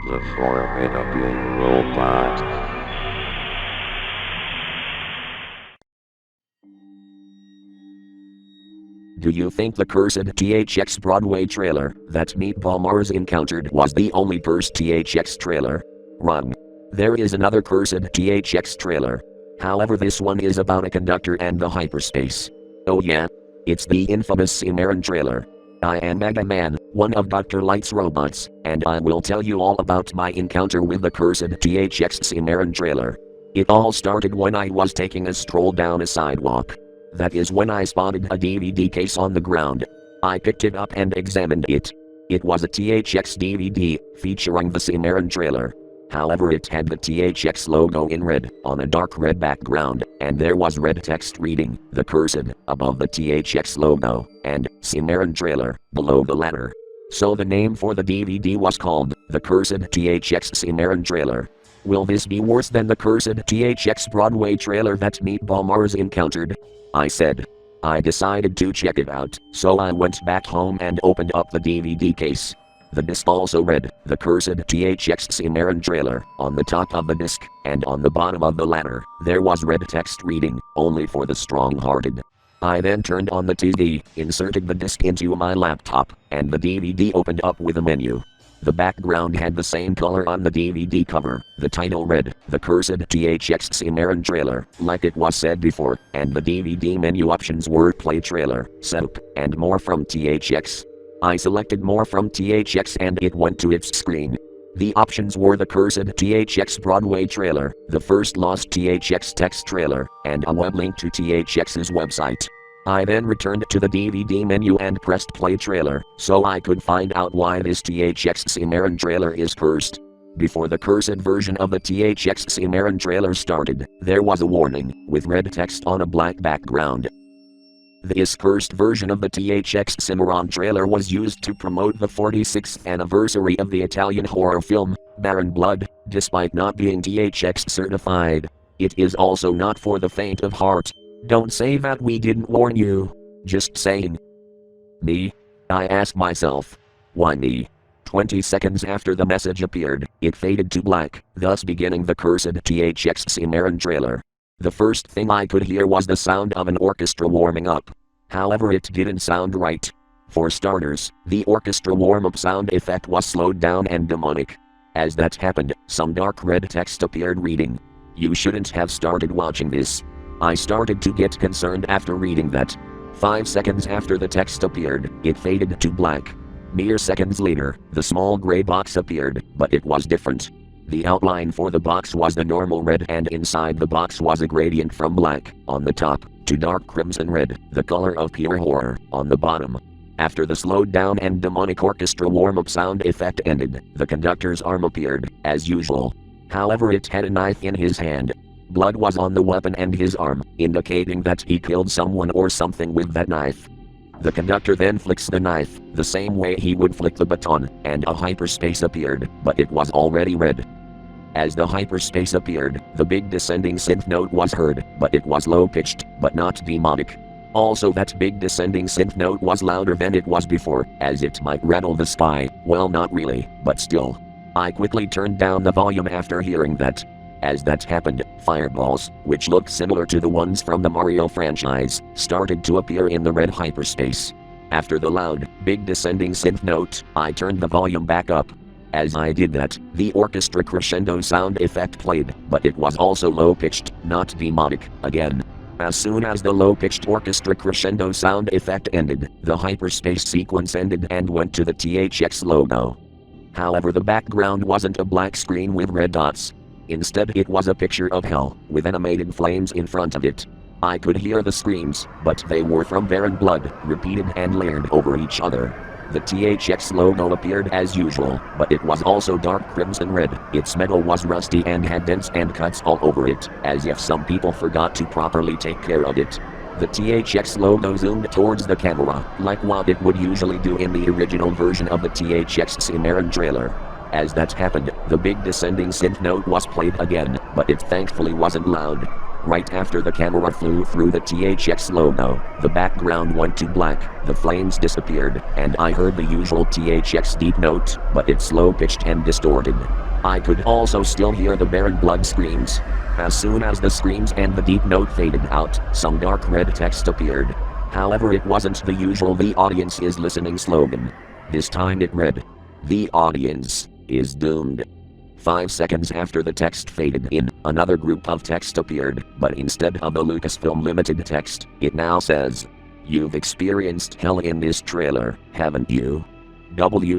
The formidable robot. Do you think the cursed THX Broadway trailer that Meatball Mars encountered was the only cursed THX trailer? Wrong. There is another cursed THX trailer. However, this one is about a conductor and the hyperspace. Oh yeah? It's the infamous Cimarron trailer. I am Mega Man, one of Dr. Light's robots, and I will tell you all about my encounter with the cursed THX Cimarron trailer. It all started when I was taking a stroll down a sidewalk. That is when I spotted a DVD case on the ground. I picked it up and examined it. It was a THX DVD, featuring the Cimarron trailer. However, it had the THX logo in red, on a dark red background, and there was red text reading, "The Cursed," above the THX logo, and "Cimarron Trailer," below the latter. So the name for the DVD was called, "The Cursed THX Cimarron Trailer." Will this be worse than the cursed THX Broadway trailer that Meatball Mars encountered? I said. I decided to check it out, so I went back home and opened up the DVD case. The disc also read, "The Cursed THX Cimarron Trailer," on the top of the disc, and on the bottom of the latter, there was red text reading, "Only for the strong-hearted." I then turned on the TV, inserted the disc into my laptop, and the DVD opened up with a menu. The background had the same color on the DVD cover. The title read, "The Cursed THX Cimarron Trailer," like it was said before, and the DVD menu options were Play Trailer, Setup, and More from THX. I selected More from THX and it went to its screen. The options were the cursed THX Broadway trailer, the first lost THX text trailer, and a web link to THX's website. I then returned to the DVD menu and pressed Play Trailer, so I could find out why this THX Cimarron trailer is cursed. Before the cursed version of the THX Cimarron trailer started, there was a warning, with red text on a black background. This cursed version of the THX Cimarron trailer was used to promote the 46th anniversary of the Italian horror film, Baron Blood, despite not being THX certified. It is also not for the faint of heart. Don't say that we didn't warn you. Just saying. Me? I asked myself. Why me? 20 seconds after the message appeared, it faded to black, thus beginning the cursed THX Cimarron trailer. The first thing I could hear was the sound of an orchestra warming up. However, it didn't sound right. For starters, the orchestra warm-up sound effect was slowed down and demonic. As that happened, some dark red text appeared reading, "You shouldn't have started watching this." I started to get concerned after reading that. 5 seconds after the text appeared, it faded to black. Mere seconds later, the small gray box appeared, but it was different. The outline for the box was the normal red and inside the box was a gradient from black, on the top, to dark crimson red, the color of pure horror, on the bottom. After the slowed down and demonic orchestra warm-up sound effect ended, the conductor's arm appeared, as usual. However, it had a knife in his hand. Blood was on the weapon and his arm, indicating that he killed someone or something with that knife. The conductor then flicks the knife, the same way he would flick the baton, and a hyperspace appeared, but it was already red. As the hyperspace appeared, the big descending synth note was heard, but it was low-pitched, but not demonic. Also, that big descending synth note was louder than it was before, as it might rattle the sky. Well, not really, but still. I quickly turned down the volume after hearing that. As that happened, fireballs, which looked similar to the ones from the Mario franchise, started to appear in the red hyperspace. After the loud, big descending synth note, I turned the volume back up. As I did that, the orchestra crescendo sound effect played, but it was also low-pitched, not demonic, again. As soon as the low-pitched orchestra crescendo sound effect ended, the hyperspace sequence ended and went to the THX logo. However, the background wasn't a black screen with red dots. Instead, it was a picture of hell, with animated flames in front of it. I could hear the screams, but they were from Baron Blood, repeated and layered over each other. The THX logo appeared as usual, but it was also dark crimson red. Its metal was rusty and had dents and cuts all over it, as if some people forgot to properly take care of it. The THX logo zoomed towards the camera, like what it would usually do in the original version of the THX Cimarron trailer. As that happened, the big descending synth note was played again, but it thankfully wasn't loud. Right after the camera flew through the THX logo, the background went to black, the flames disappeared, and I heard the usual THX deep note, but it's low-pitched and distorted. I could also still hear the Baron Blood screams. As soon as the screams and the deep note faded out, some dark red text appeared. However, it wasn't the usual "the audience is listening" slogan. This time it read, "The audience is doomed." 5 seconds after the text faded in, another group of text appeared, but instead of the Lucasfilm Limited text, it now says, "You've experienced hell in this trailer, haven't you? www.thx.com."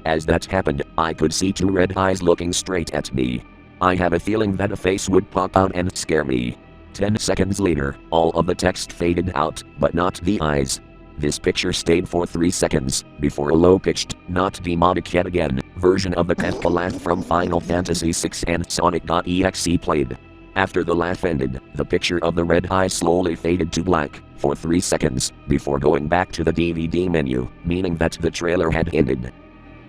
As that happened, I could see two red eyes looking straight at me. I have a feeling that a face would pop out and scare me. 10 seconds later, all of the text faded out, but not the eyes. This picture stayed for 3 seconds, before a low-pitched, not demonic yet again, version of the Kefka laugh from Final Fantasy VI and Sonic.exe played. After the laugh ended, the picture of the red eye slowly faded to black, for 3 seconds, before going back to the DVD menu, meaning that the trailer had ended.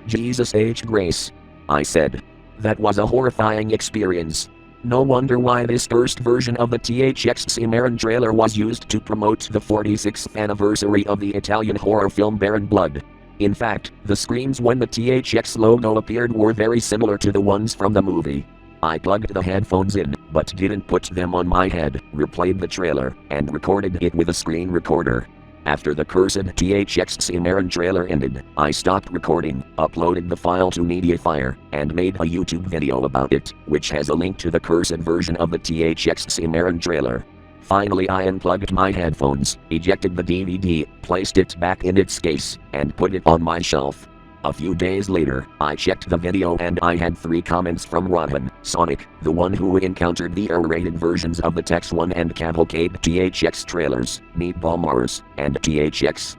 "Jesus H. Grace," I said. "That was a horrifying experience. No wonder why this first version of the THX Cimarron trailer was used to promote the 46th anniversary of the Italian horror film Baron Blood. In fact, the screams when the THX logo appeared were very similar to the ones from the movie." I plugged the headphones in, but didn't put them on my head, replayed the trailer, and recorded it with a screen recorder. After the cursed THX Cimarron trailer ended, I stopped recording, uploaded the file to Mediafire, and made a YouTube video about it, which has a link to the cursed version of the THX Cimarron trailer. Finally, I unplugged my headphones, ejected the DVD, placed it back in its case, and put it on my shelf. A few days later, I checked the video and I had 3 comments from Rohan, Sonic, the one who encountered the R-rated versions of the Tex 1 and Cavalcade THX trailers, Meatball Mars, and THX.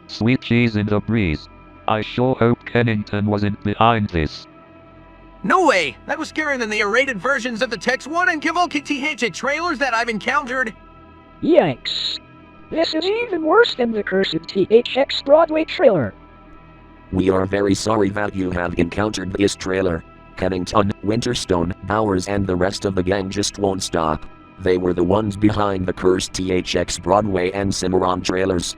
Sweet cheese in the breeze. I sure hope Kennington wasn't behind this. No way! That was scarier than the R-rated versions of the Tex 1 and Cavalcade THX trailers that I've encountered. Yikes. This is even worse than the cursed THX Broadway trailer. We are very sorry that you have encountered this trailer. Kennington, Winterstone, Bowers and the rest of the gang just won't stop. They were the ones behind the cursed THX Broadway and Cimarron trailers.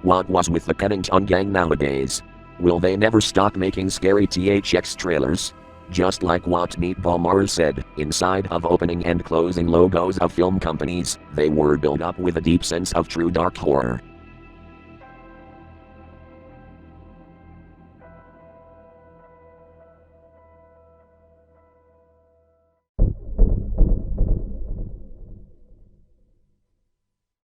What was with the Kennington gang nowadays? Will they never stop making scary THX trailers? Just like what Meatball Mars said, inside of opening and closing logos of film companies, they were built up with a deep sense of true dark horror.